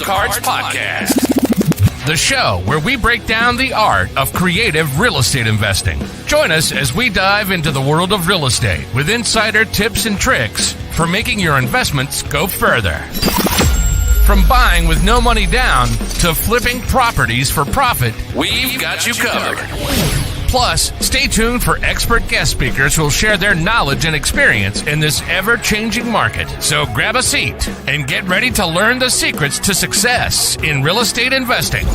Cards Podcast, the show where we break down the art of creative real estate investing. Join us as we dive into the world of real estate with insider tips and tricks for making your investments go further. From buying with no money down to flipping properties for profit, we've got you covered. Plus, stay tuned for expert guest speakers who will share their knowledge and experience in this ever-changing market. So grab a seat and get ready to learn the secrets to success in real estate investing.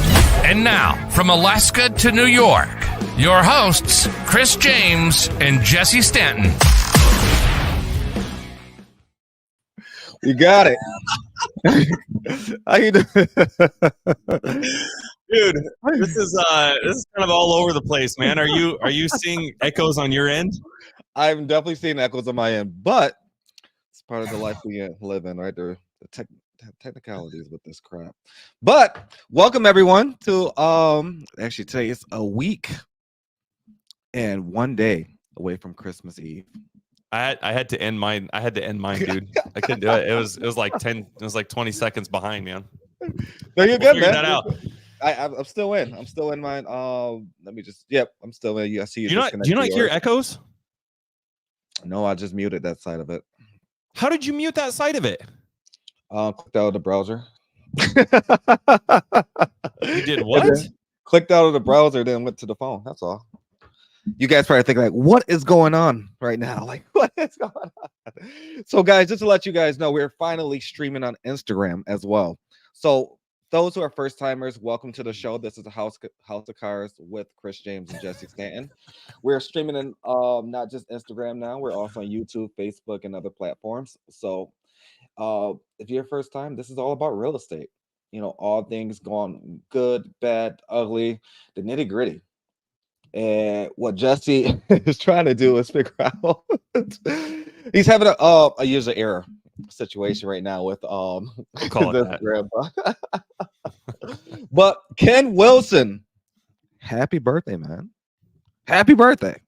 And now, from Alaska to New York, your hosts, Chris James and Jesse Stanton. You got it. How you doing? Dude, this is kind of all over the place, man. Are you seeing echoes on your end? I'm definitely seeing echoes on my end, but it's part of the life we live in, right? There, the technicalities with this crap. But welcome everyone to actually today is a week and 1 day away from Christmas Eve. I had to end mine. Dude. I couldn't do it. It was like 10. It was like 20 seconds behind, man. No, you're good, man. That out. I'm still in. I'm still in mine. Let me just. Yep, I'm still in. I see you. Do you not hear echoes? No, I just muted that side of it. How did you mute that side of it? Clicked out of the browser. You did what? Clicked out of the browser, then went to the phone. That's all. You guys probably think like, what is going on right now? Like, what is going on? So, guys, just to let you guys know, we're finally streaming on Instagram as well. So, those who are first timers, welcome to the show. This is the House of Cards with Chris James and Jesse Stanton. We're streaming in not just Instagram now. We're also on YouTube, Facebook, and other platforms. So, if you're first time, this is all about real estate. You know, all things going good, bad, ugly, the nitty gritty. And what Jesse is trying to do is figure out. He's having a user error situation right now with But Ken Wilson, happy birthday, man! Happy birthday!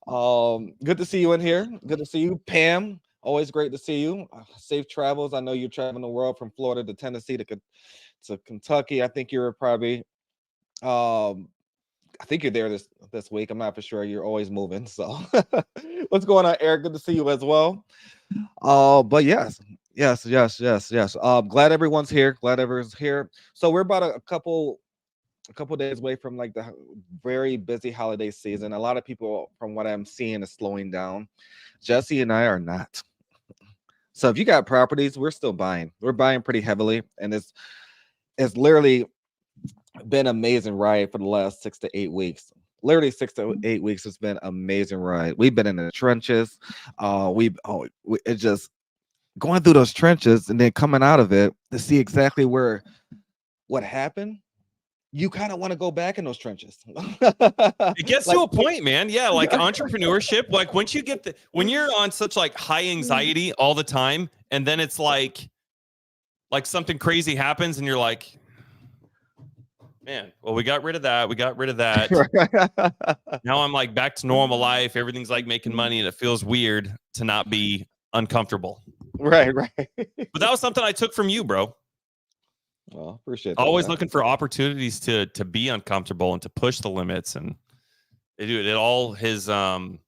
Good to see you in here. Good to see you, Pam. Always great to see you. Safe travels. I know you're traveling the world from Florida to Tennessee to Kentucky. I think you're probably I think you're there this week. I'm not for sure. You're always moving. So what's going on, Eric? Good to see you as well. But yes. Glad everyone's here. So we're about a couple days away from like the very busy holiday season. A lot of people, from what I'm seeing, is slowing down. Jesse and I are not. So if you got properties, we're still buying. We're buying pretty heavily, and it's literally been an amazing ride for the last 6 to 8 weeks. Literally 6 to 8 weeks has been an amazing ride. We've been in the trenches. It's just going through those trenches and then coming out of it to see exactly what happened. You kind of want to go back in those trenches. It gets to a point, man. Yeah, like entrepreneurship. Like when you're on such like high anxiety all the time, and then it's like something crazy happens, and you're like, man, well, we got rid of that. Now I'm like back to normal life. Everything's like making money, and it feels weird to not be uncomfortable. Right. But that was something I took from you, bro. Well, appreciate that. Always looking for opportunities to be uncomfortable and to push the limits, and it all has kind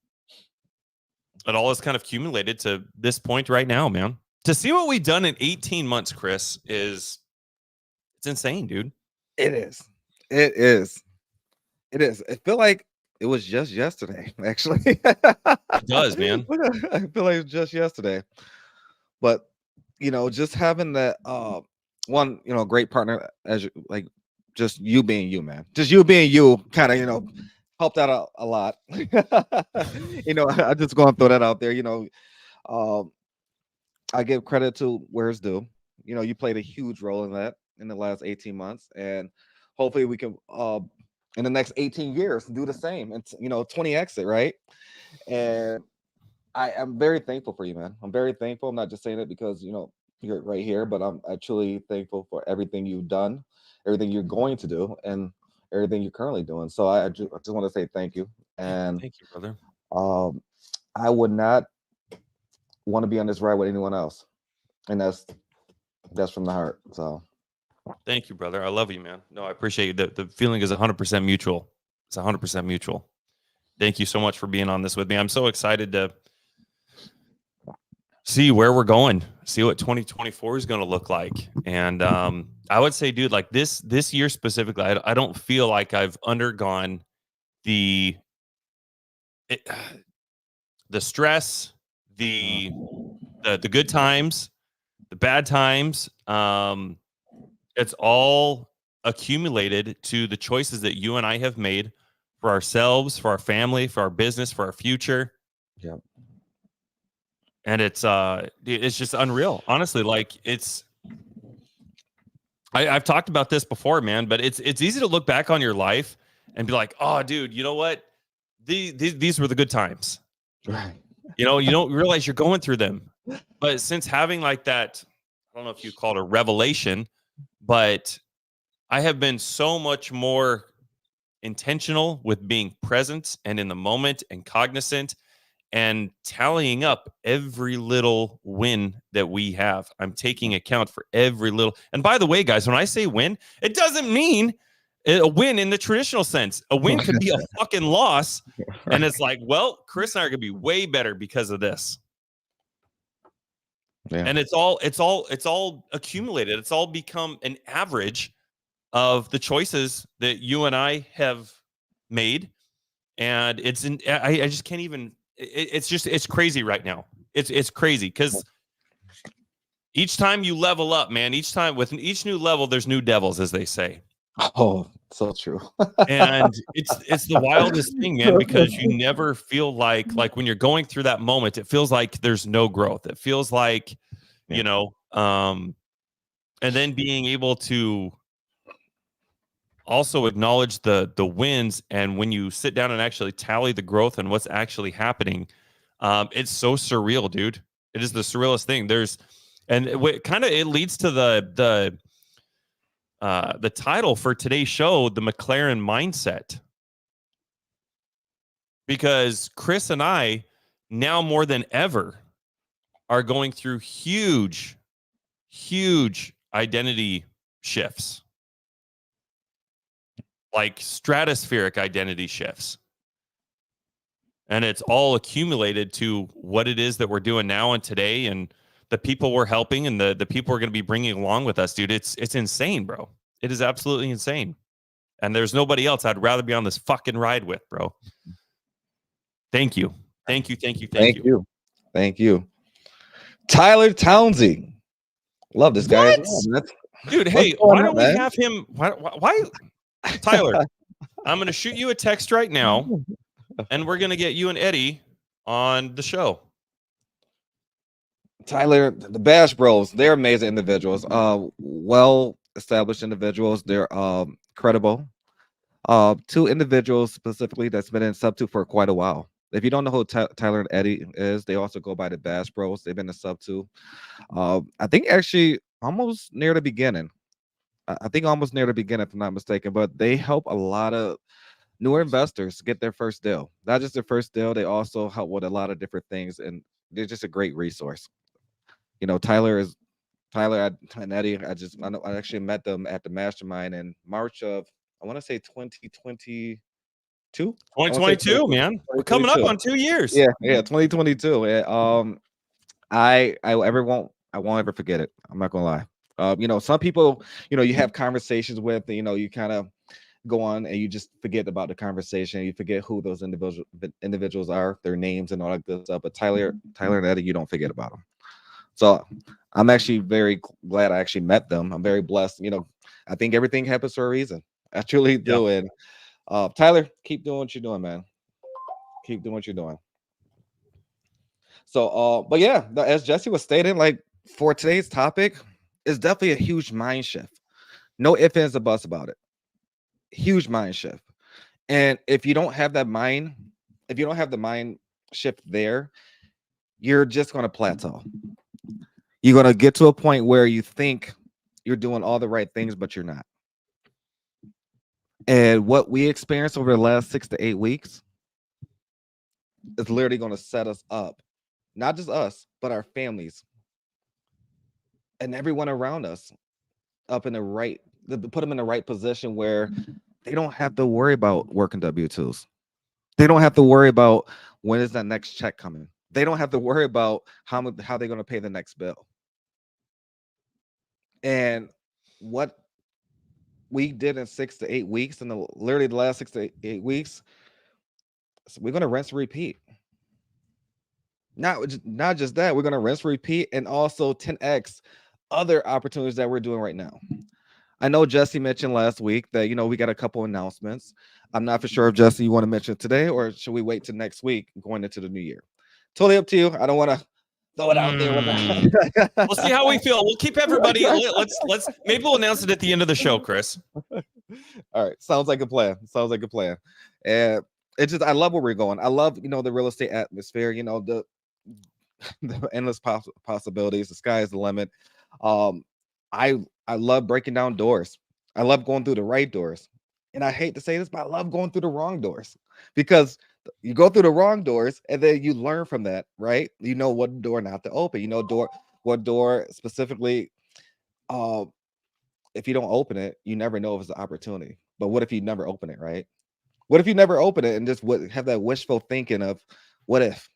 of accumulated to this point right now, man. To see what we've done in 18 months, Chris, it's insane, dude. It is. I feel like it was just yesterday, actually. It does, man. I feel like it was just yesterday. But, just having that one, great partner as just you being you, man. Just you being you kind of, helped out a lot. I just going to throw that out there. I give credit to where it's due. You played a huge role in that in the last 18 months, and hopefully we can in the next 18 years do the same, and 20x it, right? And I am very thankful for you, man. I'm very thankful. I'm not just saying it because you're right here, but I'm truly thankful for everything you've done, everything you're going to do, and everything you're currently doing. So I just want to say thank you. And thank you, brother. I would not want to be on this ride with anyone else, and that's from the heart. So Thank you, brother. I love you, man. No, I appreciate you. The feeling is 100% mutual. It's 100% mutual. Thank you so much for being on this with me. I'm so excited to see where we're going, see what 2024 is going to look like. And I would say, dude, like this year specifically, I don't feel like I've undergone the it, the stress, the good times, the bad times. It's all accumulated to the choices that you and I have made for ourselves, for our family, for our business, for our future. Yeah. And it's just unreal. Honestly, like I've talked about this before, man, but it's easy to look back on your life and be like, oh, dude, you know what? These were the good times. Right. You know, you don't realize you're going through them. But since having like that, I don't know if you call it a revelation, but I have been so much more intentional with being present and in the moment and cognizant and tallying up every little win that we have. I'm taking account for every little. And by the way, guys, when I say win, it doesn't mean a win in the traditional sense. A win could be a fucking loss. And it's like, well, Chris and I are going to be way better because of this. Yeah. And it's all accumulated. It's all become an average of the choices that you and I have made. And I just can't even, it's crazy right now. It's crazy because each time you level up, man, each time with each new level, there's new devils, as they say. Oh, so true. And it's the wildest thing, man, because you never feel like when you're going through that moment, it feels like there's no growth. It feels like, you know, and then being able to also acknowledge the wins, and when you sit down and actually tally the growth and what's actually happening, it's so surreal, dude. It is the surrealest thing. It leads to the title for today's show, the McLaren Mindset, because Chris and I now more than ever are going through huge identity shifts, like stratospheric identity shifts. And it's all accumulated to what it is that we're doing now and today, and the people we're helping, and the people we're going to be bringing along with us, dude. It's insane, bro. It is absolutely insane. And there's nobody else I'd rather be on this fucking ride with, bro. Thank you. Thank you. Thank you. Tyler Townsend. Love this guy. Dude, hey, why don't we have him? Why Tyler, I'm going to shoot you a text right now, and we're going to get you and Eddie on the show. Tyler, the Bash Bros, they're amazing individuals. Well-established individuals. They're credible. Two individuals specifically that's been in sub 2 for quite a while. If you don't know who Tyler and Eddie is, they also go by the Bash Bros. They've been in sub 2. I think actually almost near the beginning. If I'm not mistaken, but they help a lot of newer investors get their first deal. Not just their first deal, they also help with a lot of different things, and they're just a great resource. You know, Tyler and Eddie. I actually met them at the mastermind in March of, I want to say 2022. 2022, man. We're coming up on 2 years. Yeah, 2022. Yeah, I won't ever forget it. I'm not gonna lie. You know, some people, you know, you have conversations with, you know, you kind of go on and you just forget about the conversation. You forget who those individuals are, their names and all that good stuff. But Tyler and Eddie, you don't forget about them. So I'm actually very glad I actually met them. I'm very blessed. You know, I think everything happens for a reason. I truly do. Yep. And Tyler, keep doing what you're doing, man. Keep doing what you're doing. So, but yeah, as Jesse was stating, like for today's topic, it's definitely a huge mind shift. No ifs, ands, or buts about it. Huge mind shift. And if you don't have the mind shift there, you're just going to plateau. You're going to get to a point where you think you're doing all the right things, but you're not. And what we experienced over the last 6 to 8 weeks is literally going to set us up, not just us, but our families and everyone around us, up in the right, put them in the right position where they don't have to worry about working W-2s. They don't have to worry about when is that next check coming. They don't have to worry about how they're going to pay the next bill. And what we did in 6 to 8 weeks, and literally the last 6 to 8 weeks, so we're going to rinse and repeat. Not just that, we're going to rinse, repeat, and also 10x other opportunities that we're doing right now. I know Jesse mentioned last week that, we got a couple announcements. I'm not for sure if Jesse, you want to mention it today, or should we wait till next week going into the new year? Totally up to you. I don't want to throw it out there. We'll see how we feel. We'll keep everybody. Let's maybe we'll announce it at the end of the show, Chris. All right. Sounds like a plan. And it's just, I love where we're going. I love, the real estate atmosphere, the endless possibilities. The sky is the limit. I love breaking down doors. I love going through the right doors. And I hate to say this, but I love going through the wrong doors, because you go through the wrong doors and then you learn from that, right? You know what door not to open. What door specifically. If you don't open it, you never know if it's an opportunity. But what if you never open it, right? What if you never open it and just have that wishful thinking of what if?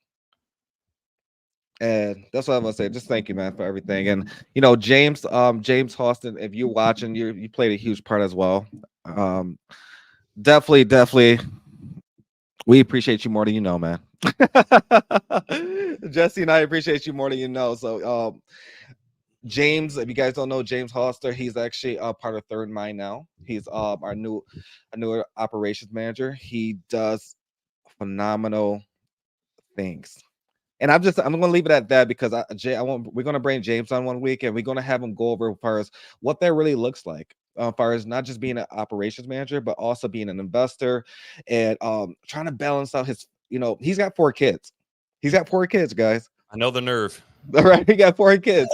And that's what I'm gonna say. Just thank you, man, for everything. And James Austin, if you're watching, you played a huge part as well. Definitely, we appreciate you more than you know, man. Jesse and I appreciate you more than you know. So, James, if you guys don't know James Hoster, he's actually part of Third Mind now. He's our new operations manager. He does phenomenal things. And I'm going to leave it at that, because we're going to bring James on one week, and we're going to have him go over as far as what that really looks like, as far as not just being an operations manager, but also being an investor, and trying to balance out his, he's got 4 kids. He's got 4 kids, guys. I know the nerve. All right, he got 4 kids.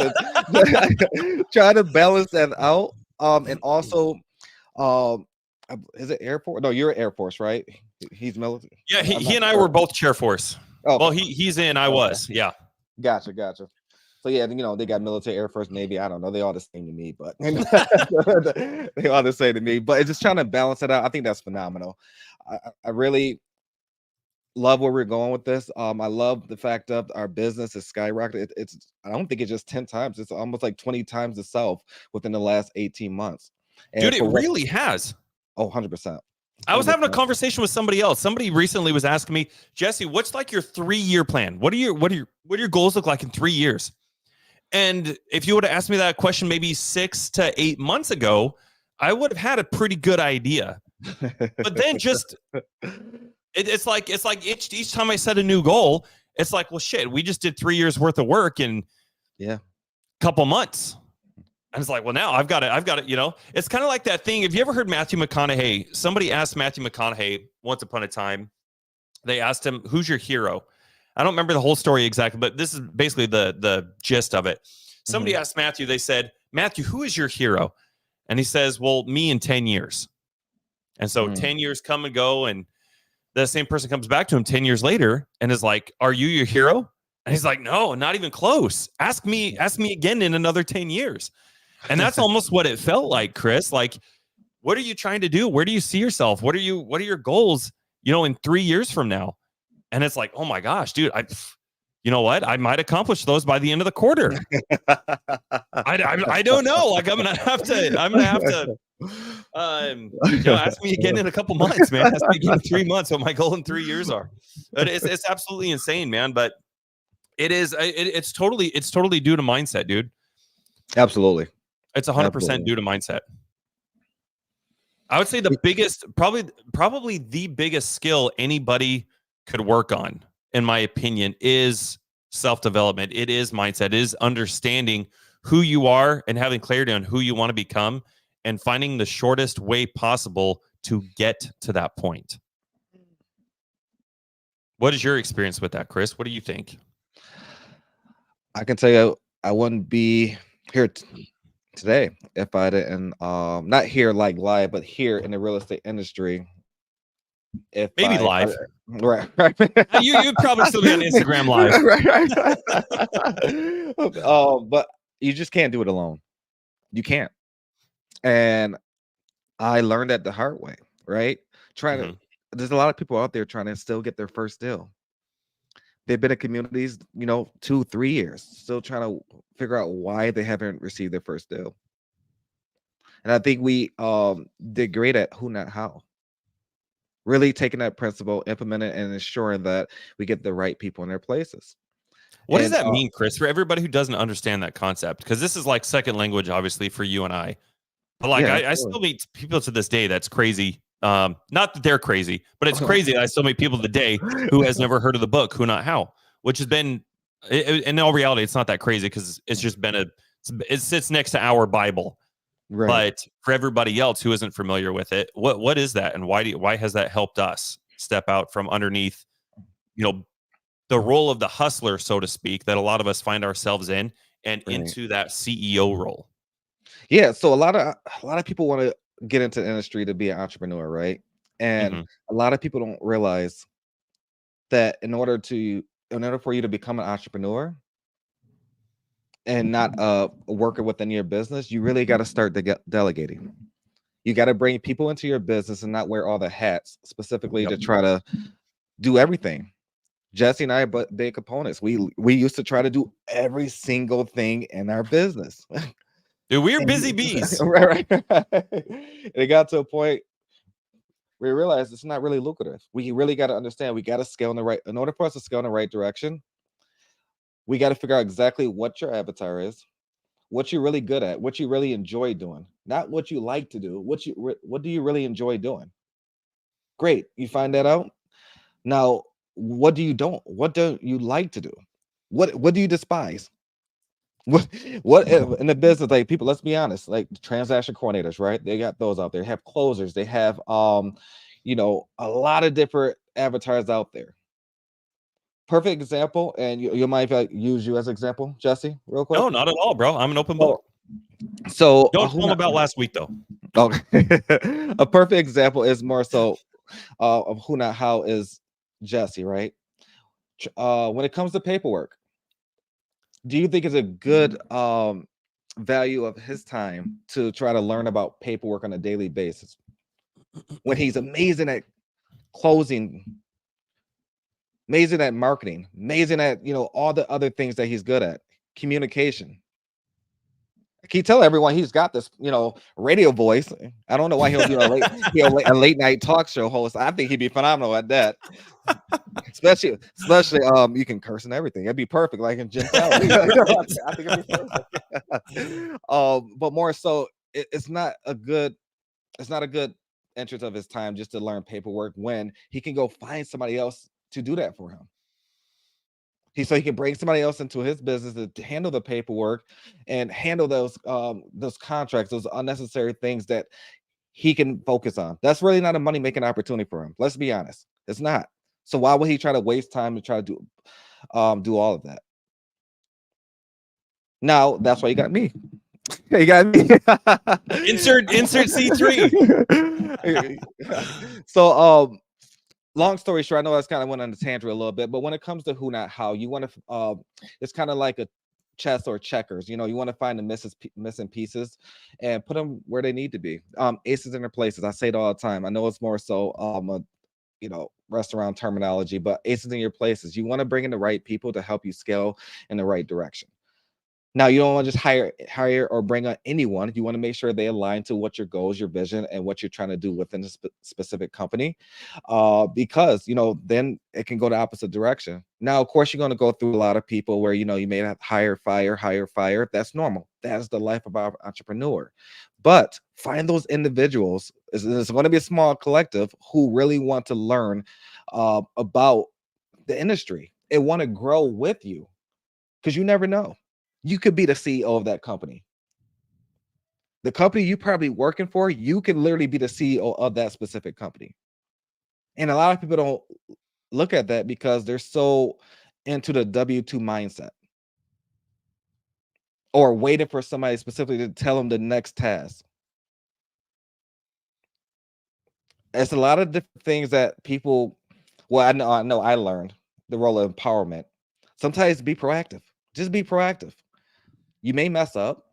Trying to balance that out. And also, is it Air Force? No, you're Air Force, right? He's military. Yeah, he and I were both Chair Force. Oh, well, he's in. I was. Yeah. Gotcha. So yeah, they got military, Air Force, Navy. I don't know. They all the same to me, but they all the same to me. But it's just trying to balance it out. I think that's phenomenal. I really love where we're going with this. I love the fact that our business is skyrocketed. I don't think it's just 10 times. It's almost like 20 times itself within the last 18 months. And dude, it really has. Oh, 100%. I was having a conversation with somebody else. Somebody recently was asking me, Jesse, what's like your 3-year plan? What do your goals look like in 3 years? And if you would have asked me that question maybe 6 to 8 months ago, I would have had a pretty good idea. But then just it's like each time I set a new goal, it's like, well, shit, we just did 3 years worth of work in a couple months. And it's like, well, now I've got it. It's kind of like that thing. Have you ever heard Matthew McConaughey? Somebody asked Matthew McConaughey once upon a time. They asked him, who's your hero? I don't remember the whole story exactly, but this is basically the gist of it. Somebody asked Matthew, they said, Matthew, who is your hero? And he says, well, me in 10 years. And so 10 years come and go. And the same person comes back to him 10 years later and is like, are you your hero? And he's like, no, not even close. Ask me again in another 10 years. And that's almost what it felt like, Chris. Like, what are you trying to do? Where do you see yourself? What are your goals, in 3 years from now? And it's like, oh my gosh, dude, you know what? I might accomplish those by the end of the quarter. I don't know. Like, I'm gonna have to ask me again in a couple months, man. Ask me again in 3 months what my goal in 3 years are. But it's absolutely insane, man. But it's totally due to mindset, dude. Absolutely. It's 100% due to mindset. I would say the biggest, probably the biggest skill anybody could work on, in my opinion, is self-development. It is mindset. It is understanding who you are and having clarity on who you want to become and finding the shortest way possible to get to that point. What is your experience with that, Chris? What do you think? I can tell you, I wouldn't be here today if I didn't not here like live, but here in the real estate industry. If maybe live, right. you probably still be on Instagram live, right. But you just can't do it alone. You can't. And I learned that the hard way, right? There's a lot of people out there trying to still get their first deal. They've been in communities, 2, 3 years, still trying to figure out why they haven't received their first deal. And I think we did great at who, not how. Really taking that principle, implementing it, and ensuring that we get the right people in their places. What does that mean, Chris, for everybody who doesn't understand that concept? Because this is like second language, obviously, for you and I. But like, I still meet people to this day that's crazy. Not that they're crazy, but it's crazy that I still meet people today who has never heard of the book Who Not How, which has been, in all reality, it's not that crazy because it's just been it sits next to our Bible. Right. But for everybody else who isn't familiar with it, what is that, and why has that helped us step out from underneath, the role of the hustler, so to speak, that a lot of us find ourselves in, and into that CEO role? Yeah, so a lot of people want to get into the industry to be an entrepreneur, right? And a lot of people don't realize that in order for you to become an entrepreneur and not a worker within your business, you really got to start delegating. You got to bring people into your business and not wear all the hats specifically to try to do everything. Jesse and I are big components. We used to try to do every single thing in our business. Dude, we're busy bees. Right. It got to a point where we realized it's not really lucrative. We really got to understand we got to scale in order for us to scale in the right direction, we got to figure out exactly what your avatar is, what you're really good at, what you really enjoy doing, not what you like to do. What do you really enjoy doing? Great. You find that out. Now, what do you like to do? What do you despise? What in the business, like, people, let's be honest, like transaction coordinators, right? They got those out there. Have closers. They have a lot of different avatars out there. Perfect example, and you mind if I use you as an example, Jesse, real quick? No, not at all, bro. I'm an open book. So don't tell them about last week, though. Okay. A perfect example is more so of Who Not How is Jesse, right? When it comes to paperwork, do you think it's a good value of his time to try to learn about paperwork on a daily basis when he's amazing at closing, amazing at marketing, amazing at all the other things that he's good at, communication? I keep telling everyone he's got this radio voice. I don't know why he'll be a late night talk show host. I think he'd be phenomenal at that. especially you can curse and everything. It'd be perfect, like in Jim Fallon. I think it'd be perfect. But more so, it's not a good interest of his time just to learn paperwork when he can go find somebody else to do that for him. So he can bring somebody else into his business to handle the paperwork and handle those contracts, those unnecessary things that he can focus on. That's really not a money-making opportunity for him. Let's be honest. It's not. So why would he try to waste time to try to do all of that? Now, that's why you got me. You got me. insert C3. So long story short, I know that's kind of went on the tangent a little bit, but when it comes to Who Not How, you want to it's kind of like a chess or checkers. You want to find the missing pieces and put them where they need to be. Aces in their places. I say it all the time. I know it's more so restaurant terminology, but aces in your places. You want to bring in the right people to help you scale in the right direction. Now, you don't want to just hire or bring on anyone. You want to make sure they align to what your goals, your vision, and what you're trying to do within a specific company, because then it can go the opposite direction. Now, of course, you're going to go through a lot of people where you may have hire, fire. That's normal. That's the life of our entrepreneur. But find those individuals. It's going to be a small collective who really want to learn about the industry and want to grow with you, because you never know. You could be the CEO of that company. The company you probably working for, you can literally be the CEO of that specific company. And a lot of people don't look at that because they're so into the W-2 mindset or waiting for somebody specifically to tell them the next task. It's a lot of different things that people, I know I learned the role of empowerment. Sometimes be proactive. Just be proactive. You may mess up.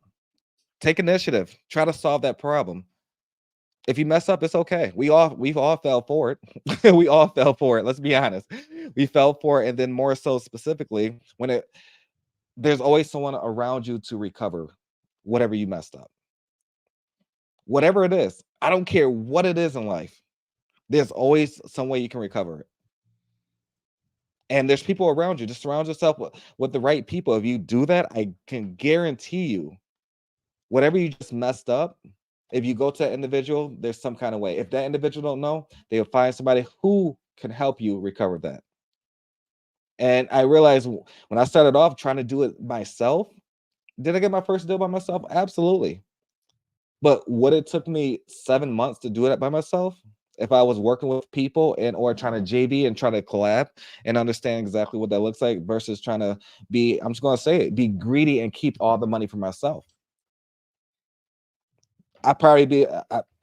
Take initiative. Try to solve that problem. If you mess up, it's okay. We've all fell for it. We all fell for it. Let's be honest. We fell for it, and then more so specifically, there's always someone around you to recover whatever you messed up. Whatever it is, I don't care what it is in life. There's always some way you can recover it. And there's people around you. Just surround yourself with the right people. If you do that, I can guarantee you, whatever you just messed up, if you go to that individual, there's some kind of way. If that individual don't know, they'll find somebody who can help you recover that. And I realized when I started off trying to do it myself, did I get my first deal by myself? Absolutely. But what it took me 7 months to do it by myself, if I was working with people and or trying to JB and try to collab and understand exactly what that looks like versus trying to be, I'm just going to say it, be greedy and keep all the money for myself. I probably be,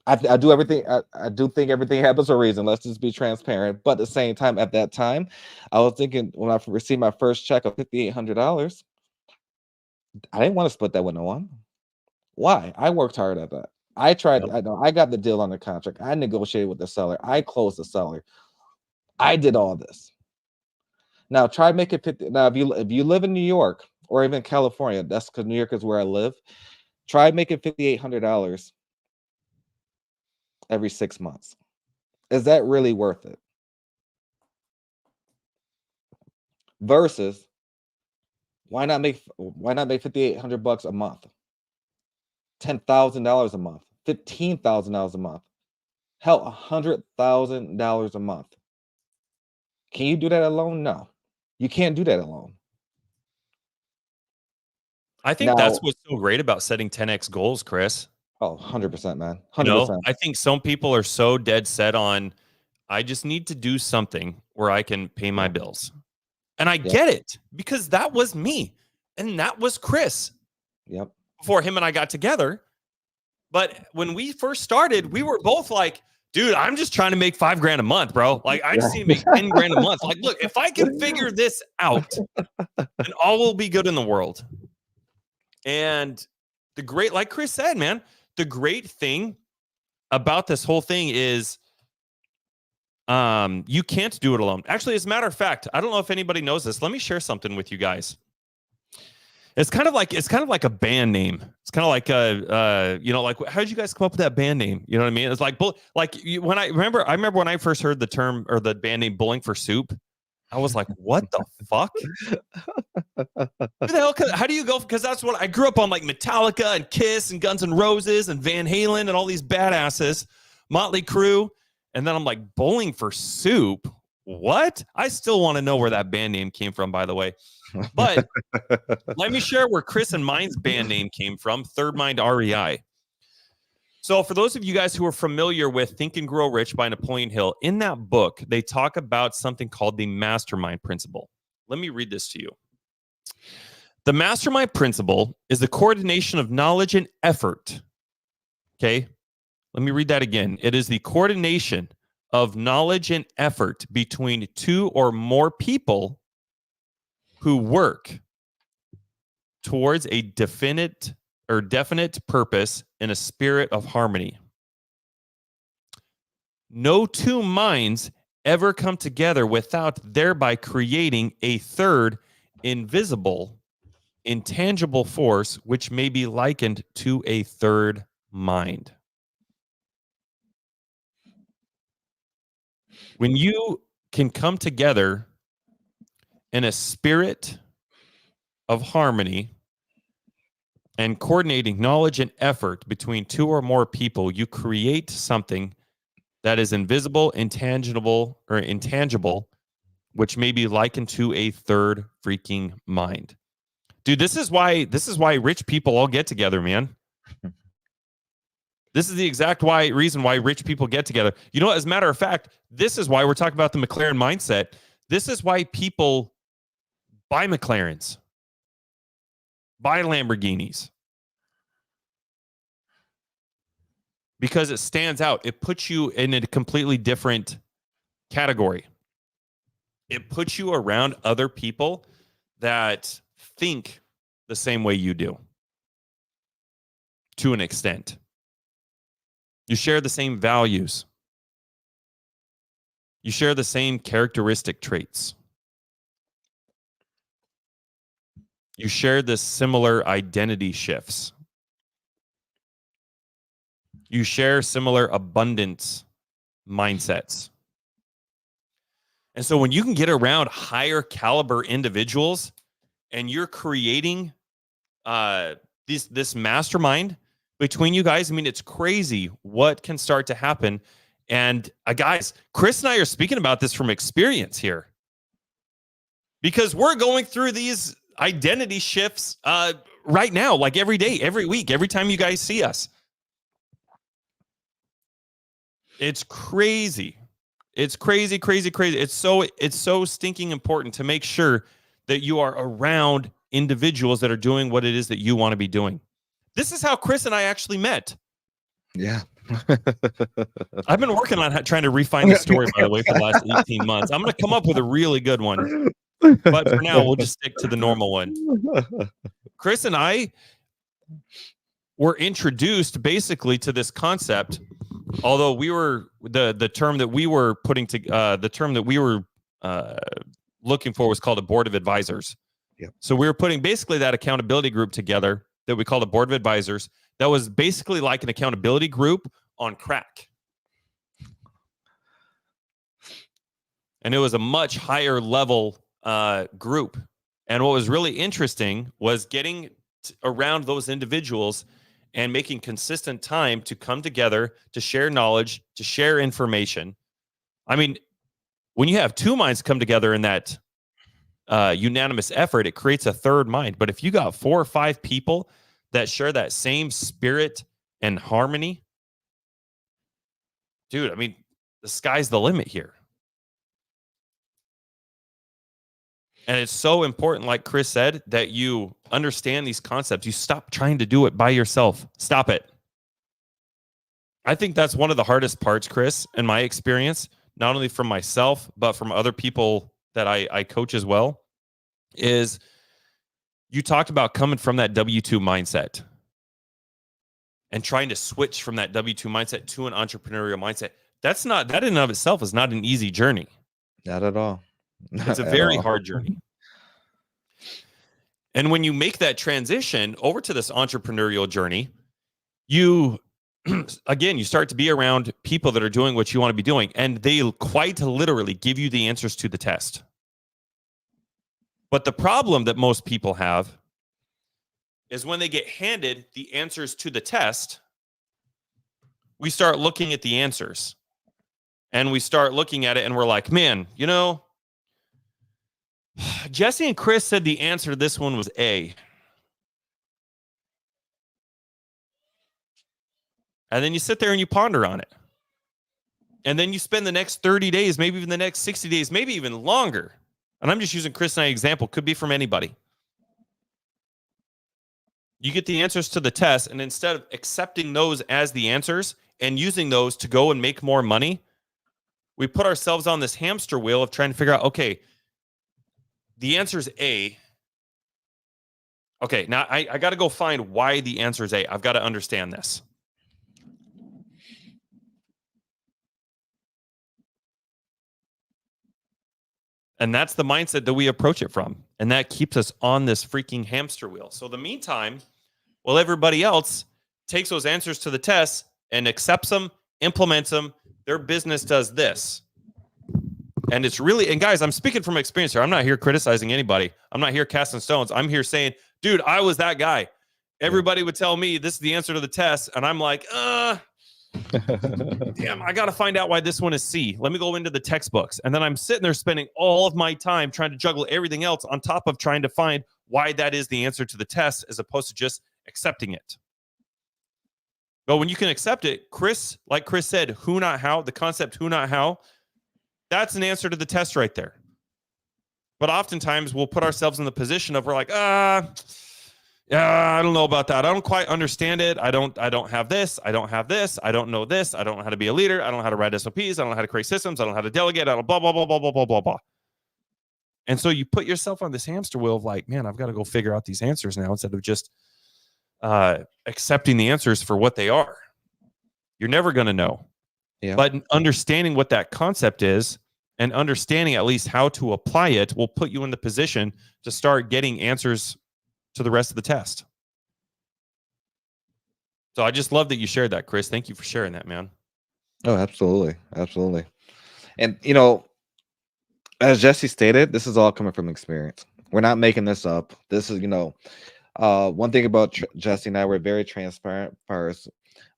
I do everything. I do think everything happens for a reason. Let's just be transparent. But at the same time, at that time, I was thinking when I received my first check of $5,800, I didn't want to split that with no one. Why? I worked hard at that. I tried. Yep. I know. I got the deal on the contract. I negotiated with the seller. I closed the seller. I did all this. Now try make it 50. Now if you live in New York or even California, that's because New York is where I live. Try making $5,800 every 6 months. Is that really worth it? Versus why not make $5,800 a month, $10,000 a month, $15,000 a month, hell, $100,000 a month. Can you do that alone? No, you can't do that alone. I think that's what's so great about setting 10x goals, Chris. Oh, 100%, man. 100%. I think some people are so dead set on, I just need to do something where I can pay my bills. And I get it, because that was me. And that was Chris. Yep. Before him and I got together. But when we first started, we were both like, dude, I'm just trying to make $5,000 a month, bro. Like, I just need to make $10,000 a month. Like, look, if I can figure this out, then all will be good in the world. And like Chris said, man, the great thing about this whole thing is you can't do it alone. Actually, as a matter of fact, I don't know if anybody knows this. Let me share something with you guys. It's kind of like a band name. It's kind of like like, how did you guys come up with that band name? You know what I mean? It's like I remember when I first heard the term or the band name Bowling for Soup, I was like, what the fuck? Who the hell? How do you go? Because that's what I grew up on, like Metallica and Kiss and Guns N' Roses and Van Halen and all these badasses, Motley Crue. And then I'm like, Bowling for Soup? What? I still want to know where that band name came from, by the way. But let me share where Chris and mine's band name came from, Third Mind REI. So for those of you guys who are familiar with Think and Grow Rich by Napoleon Hill, in that book, they talk about something called the mastermind principle. Let me read this to you. The mastermind principle is the coordination of knowledge and effort. Okay, let me read that again. It is the coordination of knowledge and effort between two or more people who work towards a definite purpose in a spirit of harmony. No two minds ever come together without thereby creating a third invisible, intangible force, which may be likened to a third mind. When you can come together in a spirit of harmony and coordinating knowledge and effort between two or more people, you create something that is invisible, intangible, which may be likened to a third freaking mind. Dude, this is why rich people all get together, man. This is the exact reason why rich people get together. You know, as a matter of fact, this is why we're talking about the McLaren mindset. This is why people buy McLarens, buy Lamborghinis, because it stands out. It puts you in a completely different category. It puts you around other people that think the same way you do. to an extent. You share the same values. You share the same characteristic traits. You share the similar identity shifts. You share similar abundance mindsets. And so when you can get around higher caliber individuals and you're creating this mastermind between you guys, I mean, it's crazy what can start to happen. And guys, Chris and I are speaking about this from experience here, because we're going through these identity shifts right now, like every day, every week, every time you guys see us. It's crazy. It's crazy, crazy, crazy. It's so stinking important to make sure that you are around individuals that are doing what it is that you want to be doing. This is how Chris and I actually met. Yeah. I've been working on trying to refine the story, by the way, for the last 18 months. I'm going to come up with a really good one. But for now, we'll just stick to the normal one. Chris and I were introduced basically to this concept, although we were the term that we were putting to the term that we were looking for was called a board of advisors. Yeah. So we were putting basically that accountability group together that we called a board of advisors. That was basically like an accountability group on crack. And it was a much higher level group. And what was really interesting was getting around those individuals and making consistent time to come together, to share knowledge, to share information. I mean, when you have two minds come together in that unanimous effort, it creates a third mind. But if you got 4 or 5 people that share that same spirit and harmony, dude, I mean, the sky's the limit here. And it's so important, like Chris said, that you understand these concepts. You stop trying to do it by yourself. Stop it. I think that's one of the hardest parts, Chris, in my experience, not only from myself, but from other people that I coach as well, is you talked about coming from that W-2 mindset and trying to switch from that W-2 mindset to an entrepreneurial mindset. That in and of itself is not an easy journey. Not at all. It's a very hard journey. And when you make that transition over to this entrepreneurial journey, you start to be around people that are doing what you want to be doing, and they quite literally give you the answers to the test. But the problem that most people have is when they get handed the answers to the test, we start looking at the answers and we start looking at it and we're like, man, you know, Jesse and Chris said the answer to this one was A. And then you sit there and you ponder on it. And then you spend the next 30 days, maybe even the next 60 days, maybe even longer. And I'm just using Chris and I example, could be from anybody. You get the answers to the test, and instead of accepting those as the answers and using those to go and make more money, we put ourselves on this hamster wheel of trying to figure out, okay, the answer is A. Okay, now I got to go find why the answer is A. I've got to understand this. And that's the mindset that we approach it from. And that keeps us on this freaking hamster wheel. So in the meantime, while everybody else takes those answers to the test and accepts them, implements them, their business does this. And it's really, and guys, I'm speaking from experience here. I'm not here criticizing anybody. I'm not here casting stones. I'm here saying, dude, I was that guy. Everybody would tell me this is the answer to the test. And I'm like, damn, I got to find out why this one is C. Let me go into the textbooks. And then I'm sitting there spending all of my time trying to juggle everything else on top of trying to find why that is the answer to the test, as opposed to just accepting it. But when you can accept it, Chris, like Chris said, who, not how, the concept who, not how, that's an answer to the test right there. But oftentimes we'll put ourselves in the position of, we're like, I don't know about that. I don't quite understand it. I don't have this. I don't have this. I don't know this. I don't know how to be a leader. I don't know how to write SOPs. I don't know how to create systems. I don't know how to delegate. I don't blah, blah, blah, blah, blah, blah, blah, blah. And so you put yourself on this hamster wheel of like, man, I've got to go figure out these answers now instead of just accepting the answers for what they are. You're never going to know. Yeah. But understanding what that concept is and understanding at least how to apply it will put you in the position to start getting answers to the rest of the test. So I just love that you shared that, Chris. Thank you for sharing that, man. Oh, absolutely. Absolutely. And, as Jesse stated, this is all coming from experience. We're not making this up. This is, one thing about Jesse and I, we're very transparent as far as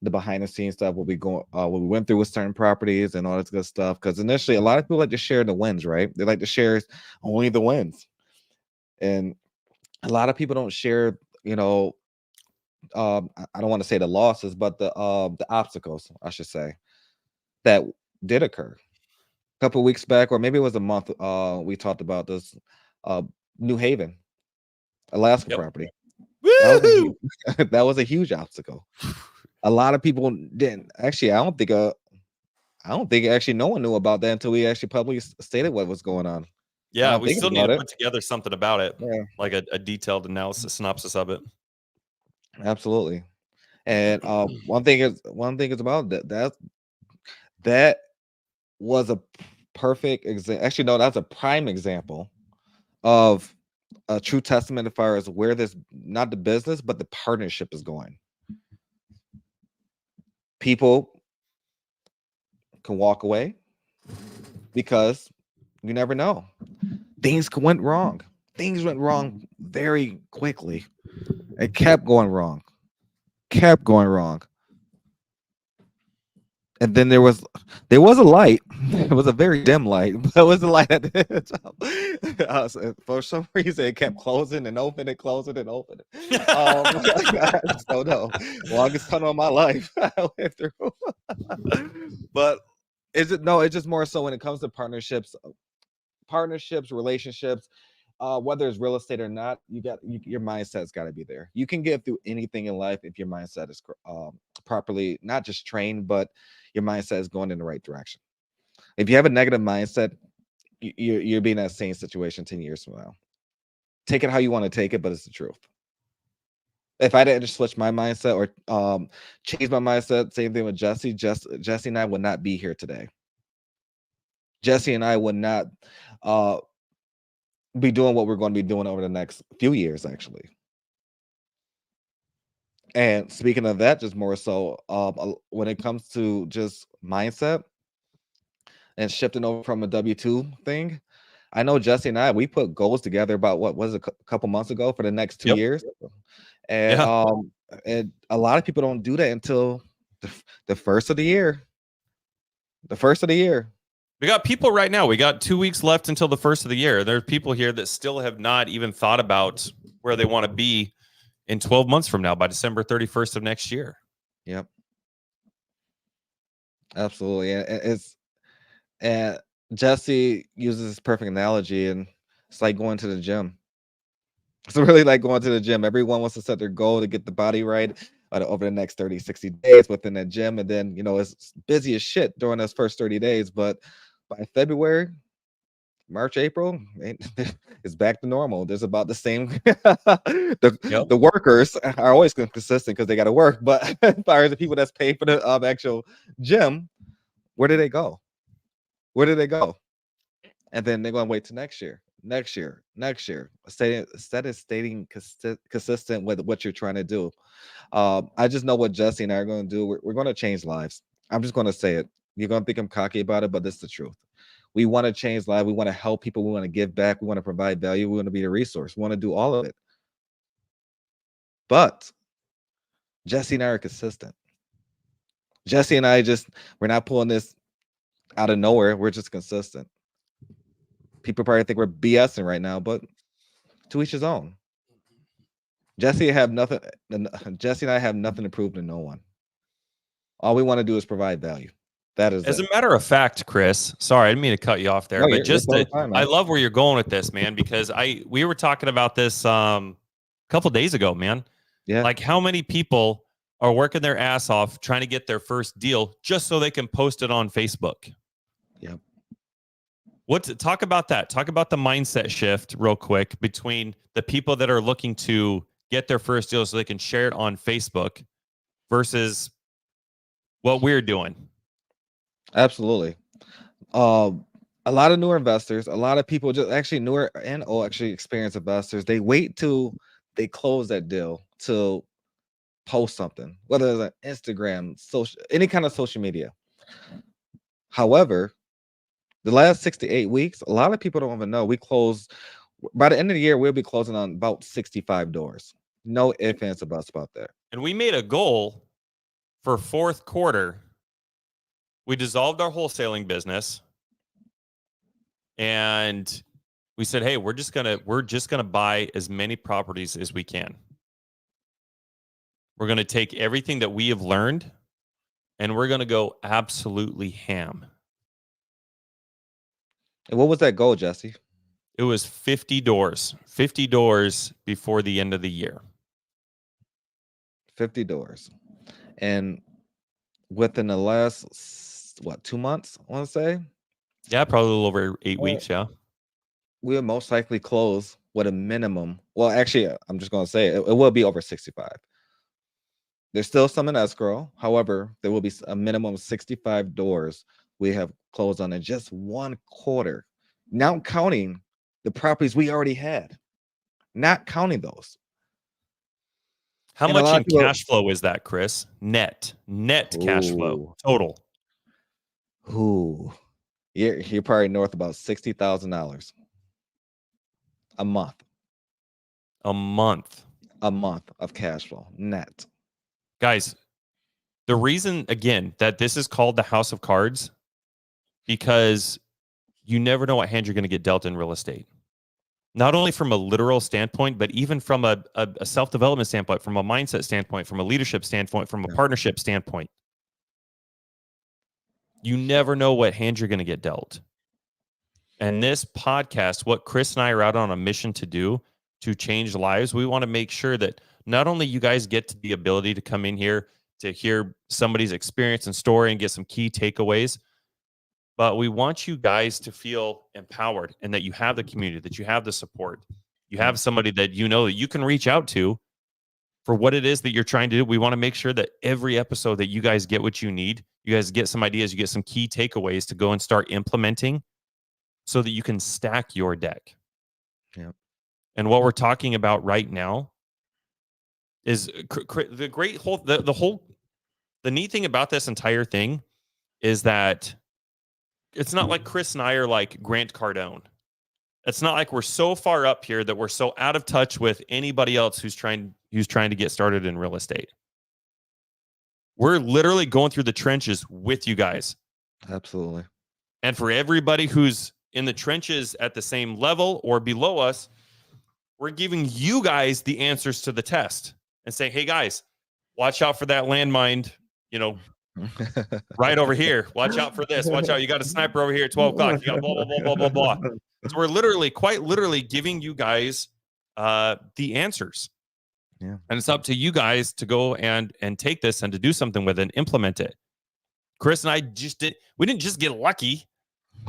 the behind the scenes stuff, what we went through with certain properties and all this good stuff. Because initially, a lot of people like to share the wins, right? They like to share only the wins, and a lot of people don't share. I don't want to say the losses, but the obstacles, I should say, that did occur. A couple of weeks back, or maybe it was a month. We talked about this New Haven, Alaska property. That was a Woo! huge, that was a huge obstacle. A lot of people didn't actually. I don't think actually no one knew about that until we actually publicly stated what was going on. Yeah, we still need to put together something about it, Yeah, like a detailed analysis, synopsis of it. absolutely. And one thing is about that was a perfect example. Actually, no, that's a prime example of a true testament as far as where this, not the business, but the partnership is going. People can walk away because you never know. Things went wrong. Things went wrong very quickly. It kept going wrong. Kept going wrong. And then there was a light. It was a very dim light, but it was a light at the top. So for some reason, it kept closing and opening, closing and opening. I just don't know. Longest tunnel of my life I went through. But it's just more so when it comes to partnerships, relationships, whether it's real estate or not, your mindset's got to be there. You can get through anything in life if your mindset is properly, not just trained, but your mindset is going in the right direction. If you have a negative mindset, you'll be in that same situation 10 years from now. Take it how you want to take it, but it's the truth. If I didn't just switch my mindset or change my mindset, same thing with Jesse. Jesse and I would not be here today. Jesse and I would not be doing what we're going to be doing over the next few years, actually. And speaking of that, just more so when it comes to just mindset and shifting over from a W-2 thing, I know Jesse and I, we put goals together about what was it, a couple months ago for the next 2 years. And and a lot of people don't do that until the first of the year. The first of the year. We got people right now. We got 2 weeks left until the first of the year. There's people here that still have not even thought about where they want to be in 12 months from now by December 31st of next year. Yep. Absolutely. And Jesse uses this perfect analogy, and it's like going to the gym. It's really like going to the gym. Everyone wants to set their goal to get the body right over the next 30, 60 days within that gym. And then, it's busy as shit during those first 30 days. But by February, March, April, it's back to normal. There's about the same. The workers are always consistent because they got to work. But as far as the people that's paid for the actual gym, where do they go? Where do they go? And then they're going to wait till next year. Instead of staying consistent with what you're trying to do. I just know what Jesse and I are going to do. We're going to change lives. I'm just going to say it. You're going to think I'm cocky about it, but this is the truth. We want to change lives. We want to help people. We want to give back. We want to provide value. We want to be a resource. We want to do all of it. But Jesse and I are consistent. Jesse and I we're not pulling this out of nowhere. We're just consistent. People probably think we're BSing right now, but to each his own. Jesse and I have nothing to prove to no one. All we want to do is provide value. That is As a matter of fact, Chris, sorry, I didn't mean to cut you off there, but I love where you're going with this, man, because we were talking about this a couple days ago, man. Yeah. Like how many people are working their ass off trying to get their first deal just so they can post it on Facebook. Yep. Talk about that. Talk about the mindset shift real quick between the people that are looking to get their first deal so they can share it on Facebook versus what we're doing. Absolutely. A lot of newer investors, a lot of people just actually newer and actually experienced investors, they wait till they close that deal to post something, whether it's an Instagram, social, any kind of social media. However, the last 6 to 8 weeks, a lot of people don't even know we closed by the end of the year. We'll be closing on about 65 doors. No ifs, ands, or buts about that. And we made a goal for fourth quarter. We dissolved our wholesaling business, and we said, "Hey, we're just gonna buy as many properties as we can. We're gonna take everything that we have learned, and we're gonna go absolutely ham." And what was that goal, Jesse? It was 50 doors before the end of the year. 50 doors. And within the last, 2 months, I want to say? Yeah, probably a little over 8 weeks, yeah. We'll most likely close with a minimum. Well, actually, I'm just going to say it will be over 65. There's still some in escrow. However, there will be a minimum of 65 doors we have closed on in just one quarter. Not counting the properties we already had. Not counting those. How And a much lot in of people- cash flow is that, Chris? Net cash flow total. Ooh. You're probably north about $60,000 a month. A month. A month of cash flow net. Guys, the reason, again, that this is called the House of Cards, because you never know what hand you're going to get dealt in real estate. Not only from a literal standpoint, but even from a self-development standpoint, from a mindset standpoint, from a leadership standpoint, from a partnership standpoint. You never know what hand you're going to get dealt. And this podcast, what Chris and I are out on a mission to do, to change lives, we want to make sure that not only you guys get the ability to come in here to hear somebody's experience and story and get some key takeaways, but we want you guys to feel empowered and that you have the community, that you have the support. You have somebody that you know that you can reach out to for what it is that you're trying to do. We want to make sure that every episode that you guys get what you need. You guys get some ideas, you get some key takeaways to go and start implementing so that you can stack your deck. Yeah. And what we're talking about right now is the great whole, the neat thing about this entire thing is that it's not like Chris and I are like Grant Cardone. It's not like we're so far up here that we're so out of touch with anybody else who's trying to get started in real estate. We're literally going through the trenches with you guys. Absolutely. And for everybody who's in the trenches at the same level or below us, we're giving you guys the answers to the test and saying, hey guys, watch out for that landmine, right over here. Watch out for this. Watch out. You got a sniper over here at 12 o'clock. You got blah, blah, blah, blah, blah, blah. So we're quite literally giving you guys the answers. Yeah. And it's up to you guys to go and take this and to do something with it and implement it. Chris and I we didn't just get lucky.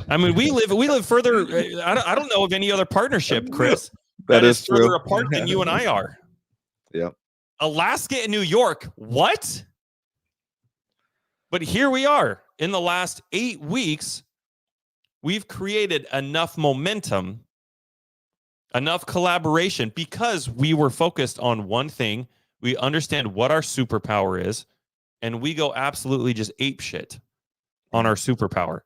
I mean, we live further. I don't know of any other partnership, Chris, that is further apart than you and I are. Yep. Alaska and New York. What? But here we are. In the last 8 weeks, we've created enough momentum, enough collaboration, because we were focused on one thing. We understand what our superpower is, and we go absolutely just ape shit on our superpower.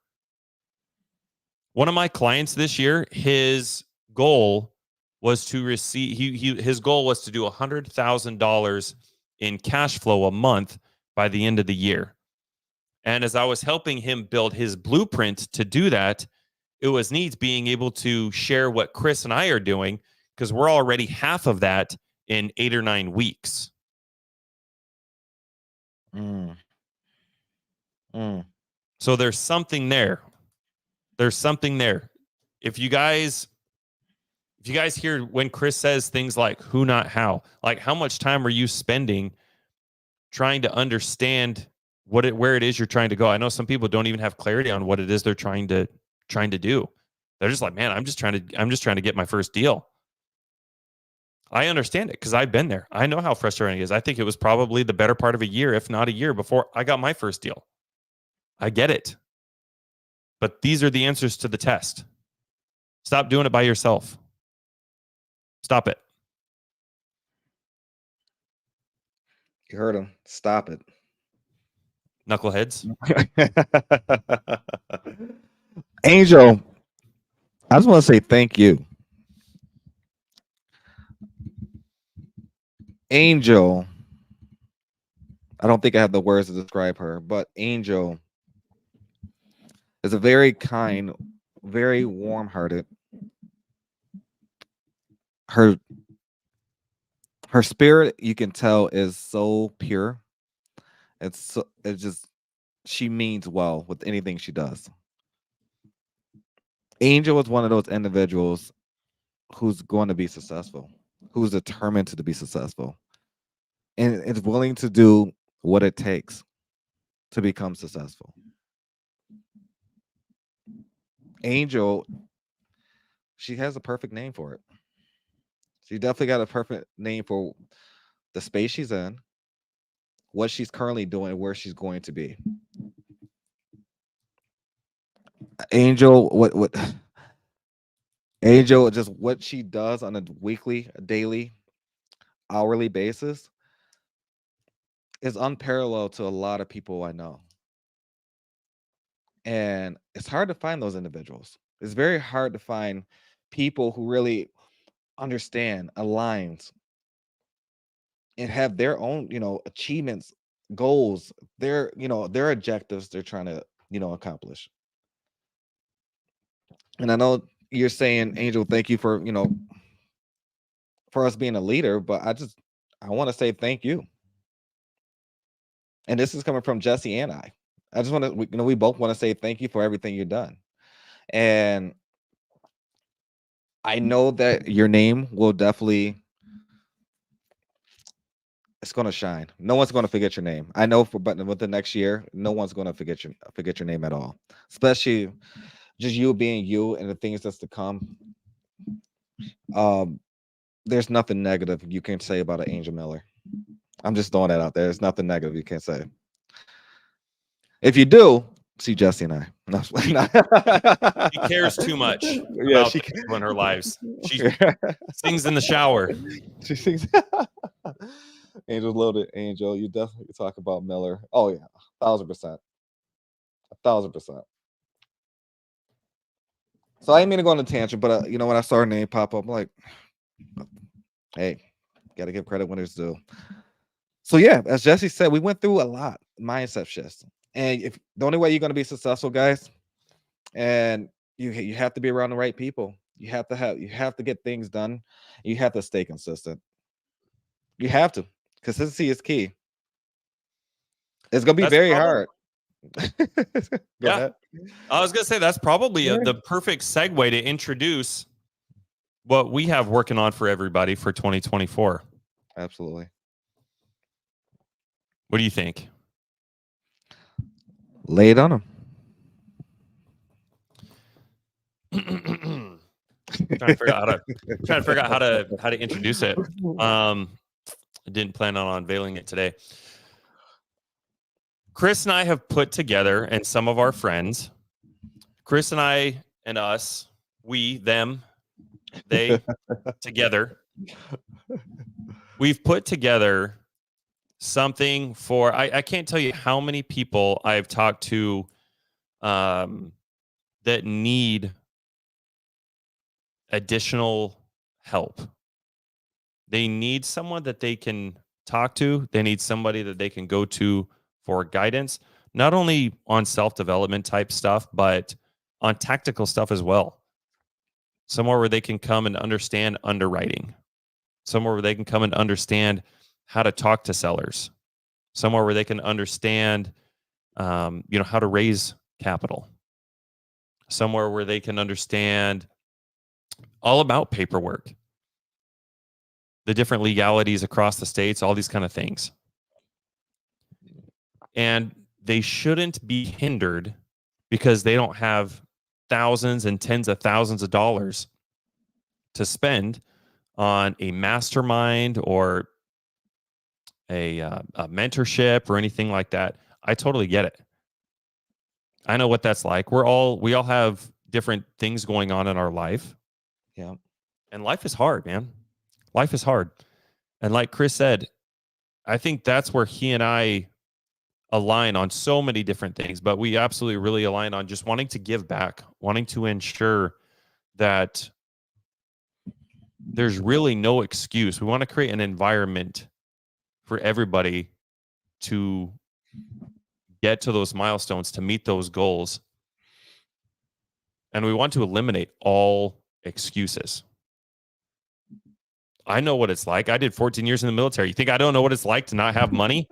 One of my clients this year, his goal was to receive, his goal was to do $100,000 in cash flow a month by the end of the year. And as I was helping him build his blueprint to do that, it was neat being able to share what Chris and I are doing, because we're already half of that in 8 or 9 weeks. So there's something there. There's something there. If you guys hear when Chris says things like who, not how, like how much time are you spending trying to understand where it is you're trying to go? I know some people don't even have clarity on what it is they're trying to do. They're just like, man, I'm just trying to get my first deal. I understand it because I've been there. I know how frustrating it is. I think it was probably the better part of a year, if not a year, before I got my first deal. I get it. But these are the answers to the test. Stop doing it by yourself. Stop it. You heard him. Stop it. Knuckleheads. Angel, I just want to say thank you. Angel, I don't think I have the words to describe her, but Angel is a very kind, very warm-hearted. Her spirit, you can tell, is so pure. It's just, she means well with anything she does. Angel is one of those individuals who's going to be successful, who's determined to be successful, and is willing to do what it takes to become successful. Angel, she has a perfect name for it. She definitely got a perfect name for the space she's in, what she's currently doing, and where she's going to be. Angel, what Angel, just what she does on a weekly, daily, hourly basis is unparalleled to a lot of people I know. And it's hard to find those individuals. It's very hard to find people who really understand, aligns, and have their own, achievements, goals, their objectives they're trying to, accomplish. And I know you're saying, Angel, thank you for, for us being a leader, but I want to say thank you. And this is coming from Jesse and I. I just want to, we both want to say thank you for everything you've done. And I know that your name will definitely, it's going to shine. No one's going to forget your name. I know but with the next year, no one's going to forget your name at all. Especially just you being you and the things that's to come. There's nothing negative you can say about an Angel Miller. I'm just throwing that out there. There's nothing negative you can't say. If you do, see Jesse and I. No, She cares too much yeah, about people in her lives. She sings in the shower. She sings. Angel's loaded. Angel, you definitely talk about Miller. Oh yeah, 1,000%. 1,000%. So I didn't mean to go on a tangent, but when I saw her name pop up, I'm like, hey, got to give credit when it's due. So yeah, as Jesse said, we went through a lot mindset shifts, and if the only way you're going to be successful, guys, and you have to be around the right people. You have to get things done. You have to stay consistent. You have to. Consistency is key. It's going to be very hard. Yeah, ahead. I was going to say that's probably the perfect segue to introduce what we have working on for everybody for 2024. Absolutely. What do you think? Lay it on them. trying to figure out how to introduce it. I didn't plan on unveiling it today. Chris and I have put together, and some of our friends, Chris and I and us, we, them, they, together, we've put together something for, I can't tell you how many people I've talked to that need additional help. They need someone that they can talk to. They need somebody that they can go to for guidance, not only on self-development type stuff, but on tactical stuff as well. Somewhere where they can come and understand underwriting. Somewhere where they can come and understand how to talk to sellers. Somewhere where they can understand, how to raise capital. Somewhere where they can understand all about paperwork, the different legalities across the states, all these kind of things. And they shouldn't be hindered because they don't have thousands and tens of thousands of dollars to spend on a mastermind or a mentorship or anything like that, I totally get it. I know what that's like. We all have different things going on in our life. Yeah. And life is hard, man. Life is hard. And like Chris said, I think that's where he and I align on so many different things, but we absolutely really align on just wanting to give back, wanting to ensure that there's really no excuse. We want to create an environment for everybody to get to those milestones, to meet those goals. And we want to eliminate all excuses. I know what it's like. I did 14 years in the military. You think I don't know what it's like to not have money?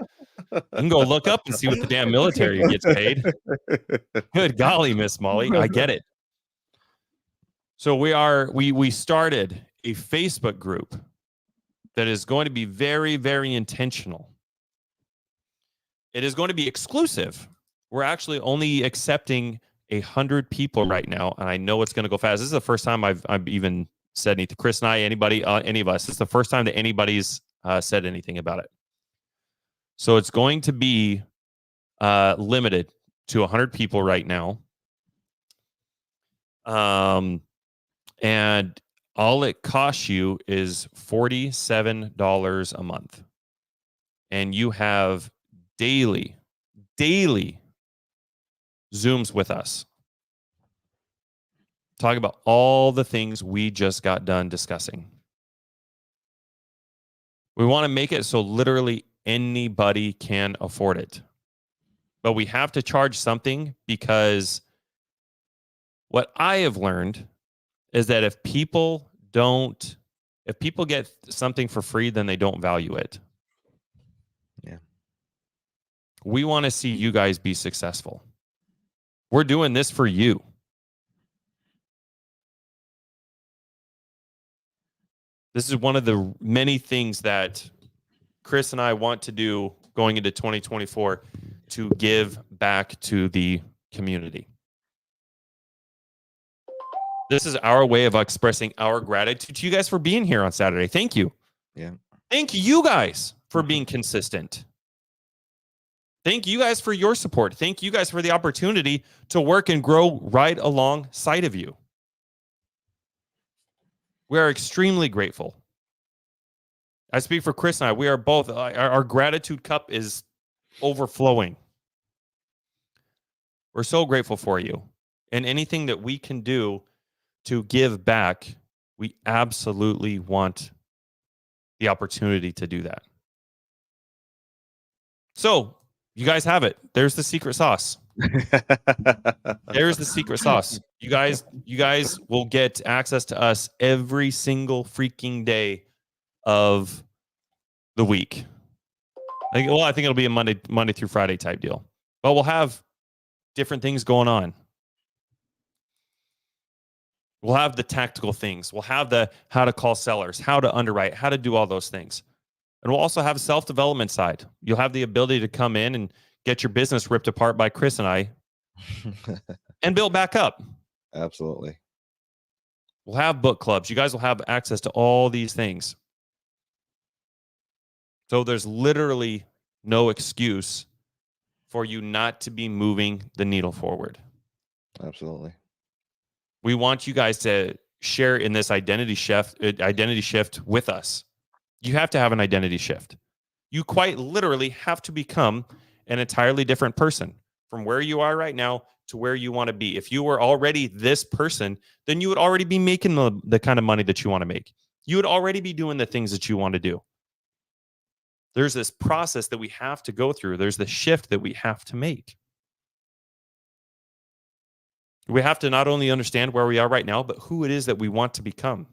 You can go look up and see what the damn military gets paid. Good golly, Miss Molly. I get it. So we started a Facebook group that is going to be very, very intentional. It is going to be exclusive. We're actually only accepting 100 people right now, and I know it's going to go fast. This is the first time I've even said anything. Chris and I, anybody, any of us. It's the first time that anybody's said anything about it. So it's going to be limited to 100 people right now. And all it costs you is $47 a month. And you have daily Zooms with us. Talk about all the things we just got done discussing. We want to make it so literally anybody can afford it. But we have to charge something, because what I have learned is that if people get something for free, then they don't value it. Yeah. We want to see you guys be successful. We're doing this for you. This is one of the many things that Chris and I want to do going into 2024 to give back to the community. This is our way of expressing our gratitude to you guys for being here on Saturday. Thank you. Yeah. Thank you guys for being consistent. Thank you guys for your support. Thank you guys for the opportunity to work and grow right alongside of you. We are extremely grateful. I speak for Chris and I. We are both, our gratitude cup is overflowing. We're so grateful for you. And anything that we can do to give back, we absolutely want the opportunity to do that. So, you guys have it. There's the secret sauce. There's the secret sauce. You guys will get access to us every single freaking day of the week. I think it'll be a Monday through Friday type deal. But we'll have different things going on. We'll have the tactical things. We'll have the how to call sellers, how to underwrite, how to do all those things. And we'll also have a self-development side. You'll have the ability to come in and get your business ripped apart by Chris and I and build back up. Absolutely. We'll have book clubs. You guys will have access to all these things. So there's literally no excuse for you not to be moving the needle forward. Absolutely. We want you guys to share in this identity shift with us. You have to have an identity shift. You quite literally have to become an entirely different person from where you are right now to where you want to be. If you were already this person, then you would already be making the kind of money that you want to make. You would already be doing the things that you want to do. There's this process that we have to go through. There's the shift that we have to make. We have to not only understand where we are right now, but who it is that we want to become.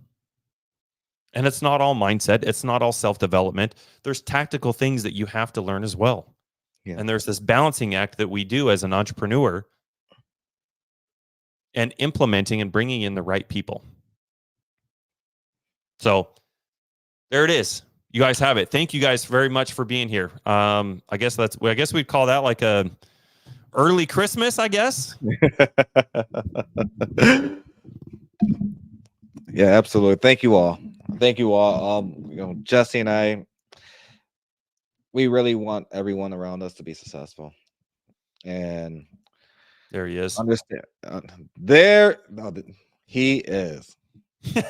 And it's not all mindset. It's not all self-development. There's tactical things that you have to learn as well. Yeah. And there's this balancing act that we do as an entrepreneur and implementing and bringing in the right people. So there it is. You guys have it. Thank you guys very much for being here. I guess we'd call that like a early Christmas, I guess. Yeah, absolutely. Thank you all. Thank you all. Jesse and I, we really want everyone around us to be successful, and There he is. understand. He is the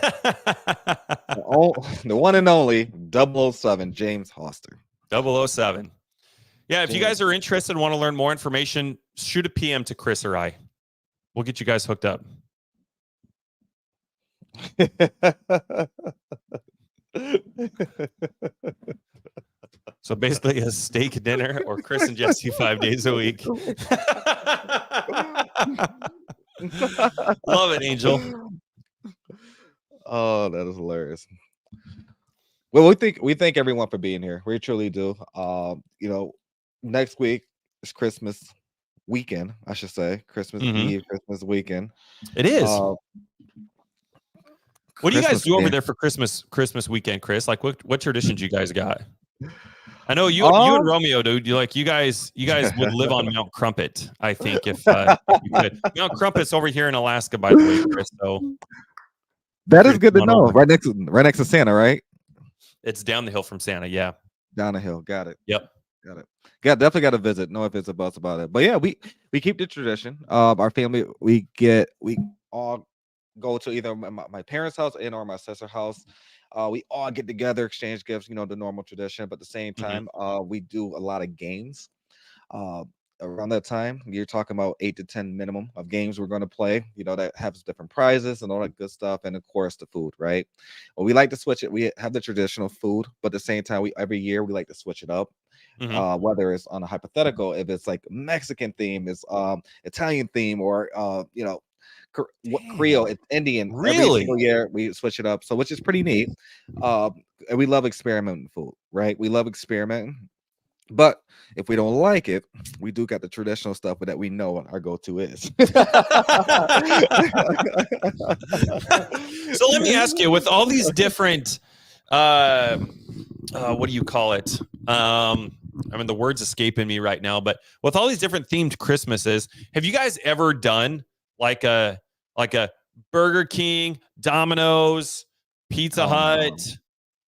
one and only 007 James Hoster. 007. Yeah, if you James. guys are interested and want to learn more information, shoot a PM to Chris or I. We'll get you guys hooked up. So basically a steak dinner or Chris and Jesse 5 days a week. Love it, Angel. Oh, that is hilarious. Well, we thank everyone for being here. We truly do. Next week is Christmas weekend, I should say. Christmas Eve, Christmas weekend. It is. What do you guys do over Day. there for Christmas weekend, Chris? Like what traditions you guys got? I know you and Romeo, dude. You guys would live on Mount Crumpet, I think, if you could. Mount Crumpet's over here in Alaska, by the way, Chris. So that is good to know. Over. Right next to Santa, right? It's down the hill from Santa, yeah. Down the hill. Got it. Yep. Got it. Definitely got to visit. No ifs or buts about it. But yeah, we keep the tradition. Our family, we all go to either my parents' house or my sister's house. We all get together, exchange gifts, the normal tradition. But at the same time, we do a lot of games. Around that time, you're talking about 8 to 10 minimum of games we're going to play, that has different prizes and all that good stuff. And of course, the food, right? Well, we like to switch it. We have the traditional food, but at the same time, every year we like to switch it up. Whether it's on a hypothetical, if it's like Mexican theme, it's Italian theme, or Creole, it's Indian. Really? Every single year we switch it up, so which is pretty neat. And we love experimenting food, right? We love experimenting, but if we don't like it, we do got the traditional stuff that we know what our go-to is. So let me ask you, with all these different what do you call it? The word's escaping me right now, but with all these different themed Christmases, have you guys ever done like a Burger King, Domino's, Pizza Hut,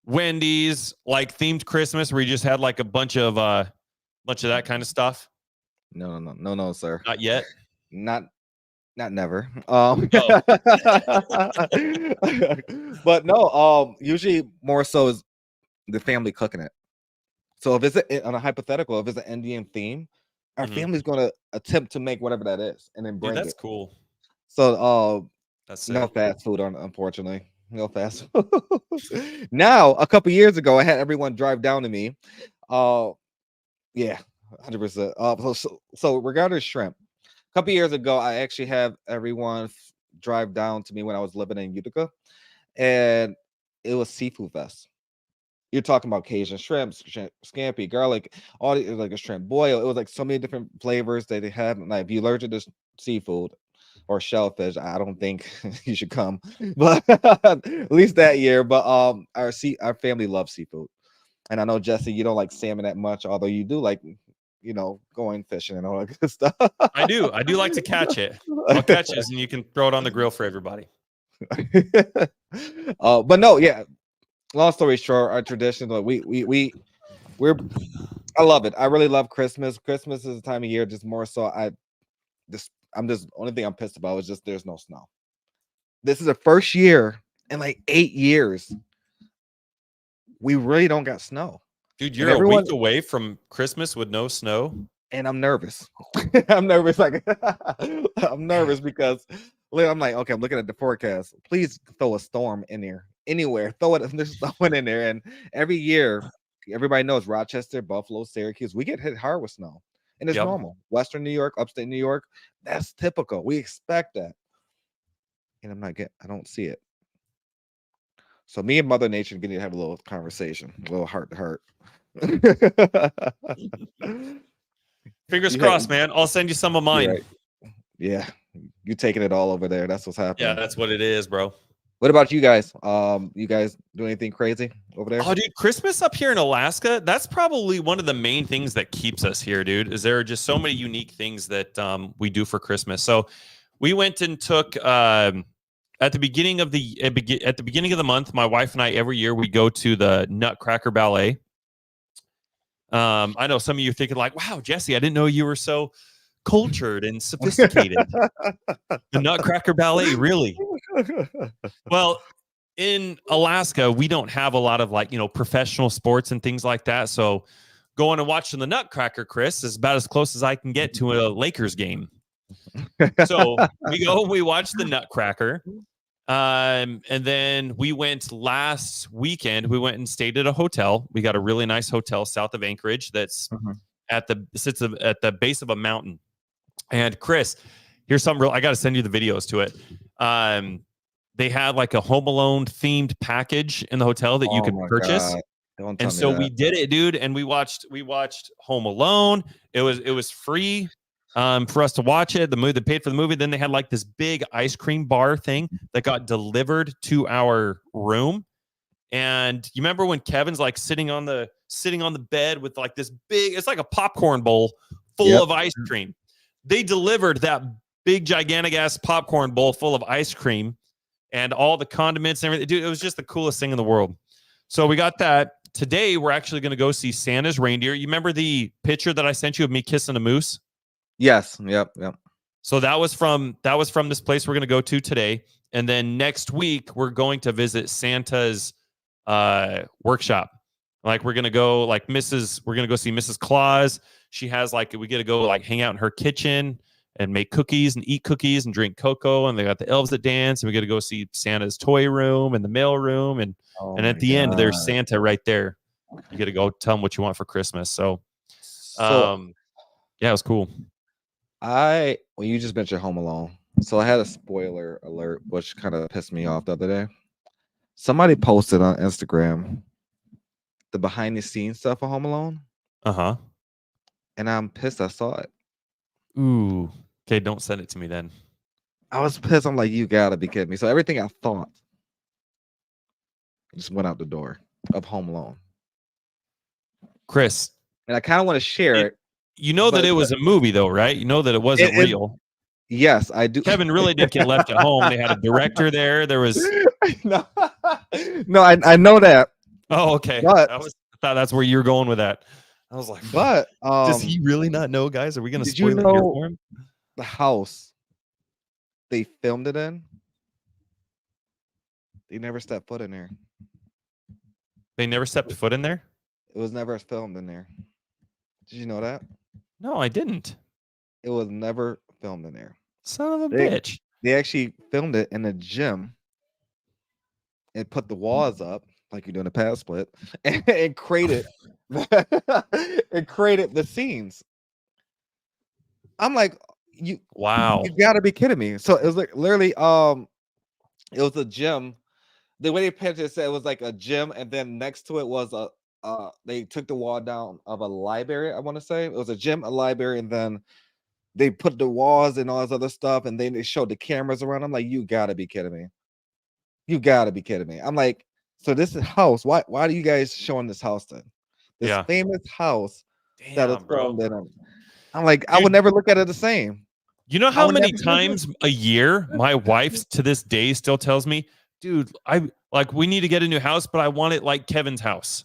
Wendy's, like themed Christmas where you just had like a bunch of that kind of stuff? No, sir. Not yet. Not never. But no, usually more so is the family cooking it. So if it's on a hypothetical, if it's an Indian theme, our family's going to attempt to make whatever that is and then bring that's it. cool. So that's no fast food, unfortunately. No fast food. Now, a couple years ago, I had everyone drive down to me. Yeah, 100%. So regarding shrimp, a couple years ago, I actually have everyone drive down to me when I was living in Utica, and it was seafood fest. You're talking about Cajun shrimp, scampi, garlic, all the, like a shrimp boil. It was like so many different flavors that they had. Like if you're allergic to seafood or shellfish, I don't think you should come. But at least that year. But our family loves seafood, and I know Jesse, you don't like salmon that much, although you do like going fishing and all that good stuff. I do like to catch it. I'll catch it, and you can throw it on the grill for everybody. But no, yeah. Long story short, our tradition, like I love it. I really love Christmas. Christmas is the time of year, just more so. Only thing I'm pissed about is just there's no snow. This is the first year in like 8 years we really don't got snow. Dude, you're a week away from Christmas with no snow, and I'm nervous. I'm nervous. I'm nervous because I'm like, okay, I'm looking at the forecast. Please throw a storm in there. Anywhere, throw it. There's throwing in there, and every year, everybody knows Rochester, Buffalo, Syracuse, we get hit hard with snow, and it's normal. Western New York, upstate New York, that's typical. We expect that, and I don't see it. So me and Mother Nature getting to have a little conversation, a little heart to heart. Fingers crossed, man. I'll send you some of mine. Right. Yeah, you taking it all over there. That's what's happening. Yeah, that's what it is, bro. What about you guys? You guys do anything crazy over there? Oh, dude, Christmas up here in Alaska, that's probably one of the main things that keeps us here, dude, is there are just so many unique things that we do for Christmas. So we went and took at the beginning of the month, my wife and I every year we go to the Nutcracker Ballet. I know some of you are thinking like, "Wow, Jesse, I didn't know you were so cultured and sophisticated." The Nutcracker Ballet, really? Well, in Alaska, we don't have a lot of like, professional sports and things like that. So going and watching the Nutcracker, Chris, is about as close as I can get to a Lakers game. So we go, we watch the Nutcracker. And then we went last weekend. We went and stayed at a hotel. We got a really nice hotel south of Anchorage that's sits at the base of a mountain. And Chris, here's something real. I got to send you the videos to it. They had like a Home Alone themed package in the hotel that you could purchase. And so we did it, dude. And we watched Home Alone. It was free for us to watch it. The movie, they paid for the movie. Then they had like this big ice cream bar thing that got delivered to our room. And you remember when Kevin's like sitting on the bed with like this big, it's like a popcorn bowl full of ice cream. They delivered that big gigantic ass popcorn bowl full of ice cream and all the condiments and everything. Dude, it was just the coolest thing in the world. So we got that. Today, we're actually going to go see Santa's reindeer. You remember the picture that I sent you of me kissing a moose? Yes. Yep. So that was from this place we're going to go to today. And then next week, we're going to visit Santa's workshop. Like we're going to go see Mrs. Claus. She has we get to go like hang out in her kitchen and make cookies and eat cookies and drink cocoa. And they got the elves that dance. And we get to go see Santa's toy room and the mail room. And at the end, there's Santa right there. You get to go tell him what you want for Christmas. So yeah, it was cool. When you just mentioned Home Alone, so I had a spoiler alert, which kind of pissed me off the other day. Somebody posted on Instagram the behind the scenes stuff of Home Alone. And I'm pissed I saw it. Ooh. Okay, don't send it to me then. I was pissed. I'm like, you gotta be kidding me. So everything I thought just went out the door of Home Alone. Chris. And I kind of want to share it. You know that it was a movie though, right? You know that it wasn't real. Yes, I do. Kevin really did get left at home. They had a director there. There was no, I know that. Oh, okay. But I thought that's where you're going with that. I was like, but does he really not know, guys? Are we going to spoil it here for him? The house they filmed it in, they never stepped foot in there. They never stepped foot in there? It was never filmed in there. Did you know that? No, I didn't. It was never filmed in there. Son of a bitch. They actually filmed it in a gym and put the walls up like you're doing a pad split and created the scenes. I'm like, you gotta be kidding me. So it was like literally it was a gym. The way they pictured it said it was like a gym, and then next to it was they took the wall down of a library. I want to say it was a gym, a library, and then they put the walls and all this other stuff, and then they showed the cameras around. I'm like, you gotta be kidding me. You gotta be kidding me. I'm like, so this is house. Why are you guys showing this house then? This famous house that is filmed in. I'm like, dude, I would never look at it the same. You know how many times a year my wife to this day still tells me, dude, we need to get a new house, but I want it like Kevin's house.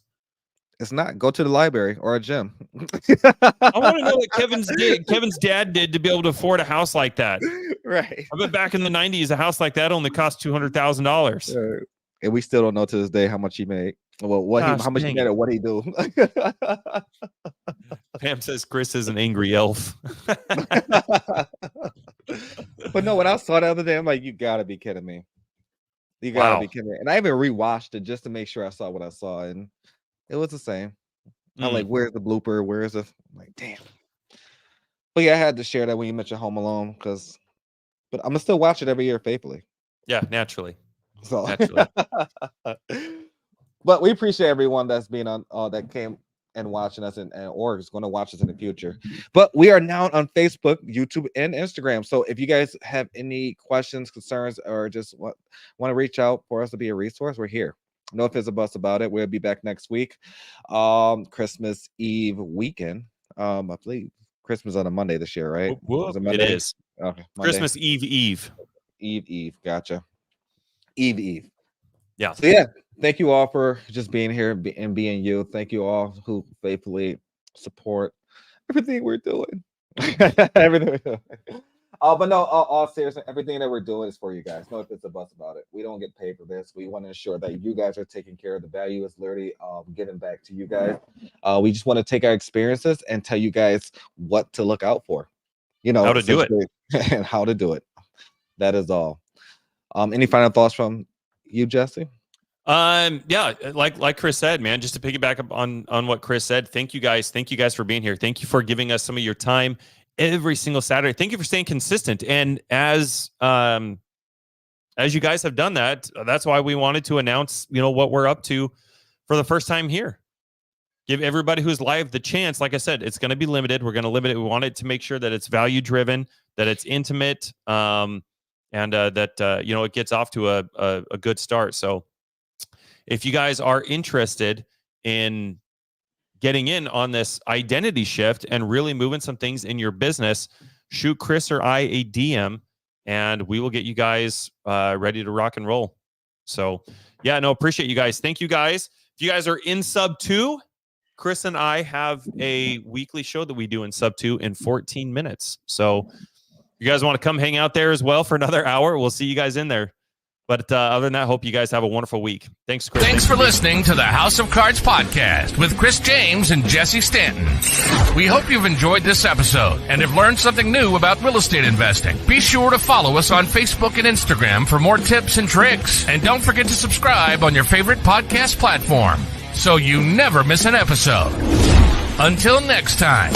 It's not. Go to the library or a gym. I want to know what Kevin's dad did to be able to afford a house like that. Right. I bet back in the 90s, a house like that only cost $200,000. And we still don't know to this day how much he made. Well, how much he made or what he do. Pam says Chris is an angry elf. But no, when I saw the other day, I'm like, you gotta be kidding me. You gotta be kidding me. And I even rewatched it just to make sure I saw what I saw, and it was the same. I'm like, where's the blooper? Where's the? I'm like, damn. But yeah, I had to share that when you mentioned Home Alone, but I'm gonna still watch it every year faithfully. Yeah, naturally. So, but we appreciate everyone that's been on that came and watching us and or is going to watch us in the future. But we are now on Facebook, YouTube, and Instagram. So if you guys have any questions, concerns, or just want to reach out for us to be a resource, we're here. No ifs or buts about it. We'll be back next week. Christmas Eve weekend. I believe Christmas on a Monday this year, right? It is. Okay, Christmas Eve. Eve. Gotcha. Eve. Yeah. So yeah, thank you all for just being here and being you. Thank you all who faithfully support everything we're doing. Everything we're doing. But no, all seriously, everything that we're doing is for you guys. No ifs or buts about it. We don't get paid for this. We want to ensure that you guys are taken care of. The value is literally giving back to you guys. We just want to take our experiences and tell you guys what to look out for. You know, how to do it and how to do it. That is all. Any final thoughts from you, Jesse? Yeah, like Chris said, man, just to piggyback up on what Chris said, thank you guys for being here. Thank you for giving us some of your time every single Saturday. Thank you for staying consistent. And as you guys have done that, that's why we wanted to announce, what we're up to for the first time here. Give everybody who's live the chance. Like I said, it's going to be limited. We're going to limit it. We wanted to make sure that it's value driven, that it's intimate, and that it gets off to a good start. So if you guys are interested in getting in on this identity shift and really moving some things in your business, shoot Chris or I a DM, and we will get you guys ready to rock and roll. So yeah, no, appreciate you guys. Thank you guys. If you guys are in sub 2, Chris and I have a weekly show that we do in sub 2 in 14 minutes. So you guys want to come hang out there as well for another hour, we'll see you guys in there. But other than that, hope you guys have a wonderful week. Thanks, Chris. Thanks for listening to the House of Cards podcast with Chris James and Jesse Stanton. We hope you've enjoyed this episode and have learned something new about real estate investing. Be sure to follow us on Facebook and Instagram for more tips and tricks. And don't forget to subscribe on your favorite podcast platform so you never miss an episode. Until next time.